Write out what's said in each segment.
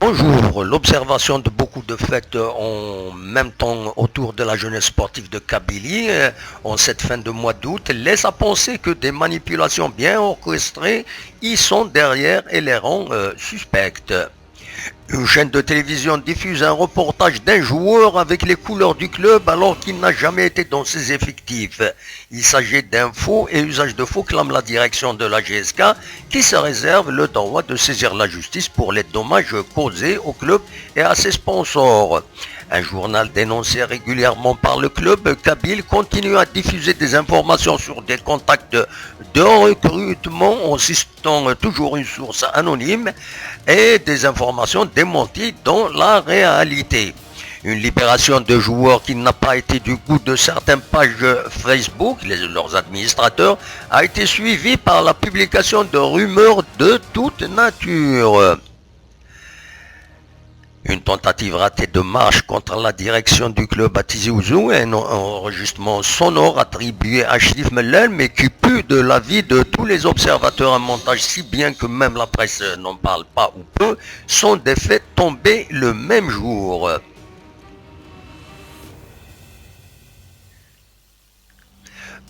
Bonjour, l'observation de beaucoup de fêtes en même temps autour de la jeunesse sportive de Kabylie en cette fin de mois d'août laisse à penser que des manipulations bien orchestrées y sont derrière et les rend suspectes. Une chaîne de télévision diffuse un reportage d'un joueur avec les couleurs du club alors qu'il n'a jamais été dans ses effectifs. Il s'agit d'un faux et usage de faux, clame la direction de la GSK qui se réserve le droit de saisir la justice pour les dommages causés au club et à ses sponsors. Un journal dénoncé régulièrement par le club, Kabyle continue à diffuser des informations sur des contacts de recrutement en citant toujours une source anonyme et des informations démenties dans la réalité. Une libération de joueurs qui n'a pas été du goût de certaines pages Facebook, leurs administrateurs, a été suivie par la publication de rumeurs de toute nature. Une tentative ratée de marche contre la direction du club à Tizi Ouzou, un enregistrement sonore attribué à Shlif Mellel, mais qui pue de l'avis de tous les observateurs, un montage si bien que même la presse n'en parle pas ou peu, sont des faits tombés le même jour.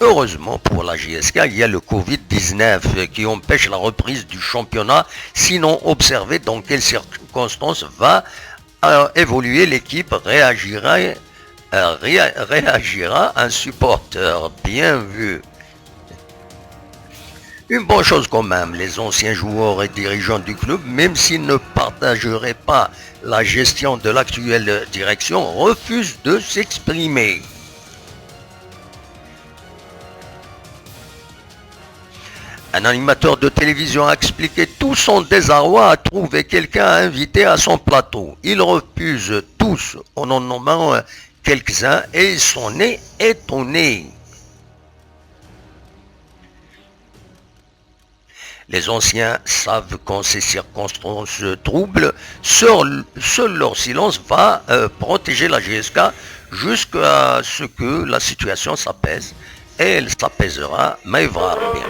Heureusement pour la GSK, il y a le Covid-19 qui empêche la reprise du championnat. Sinon, observez dans quelles circonstances va évoluer l'équipe, réagira un supporter. Bien vu. Une bonne chose quand même, les anciens joueurs et dirigeants du club, même s'ils ne partageraient pas la gestion de l'actuelle direction, refusent de s'exprimer. Un animateur de télévision a expliqué tout son désarroi à trouver quelqu'un à inviter à son plateau. Il refuse tous en nommant quelques-uns et ils sont nés étonnés. Les anciens savent qu'en ces circonstances troubles, seul leur silence va protéger la GSK jusqu'à ce que la situation s'apaise. Et elle s'apaisera, mais il va bien.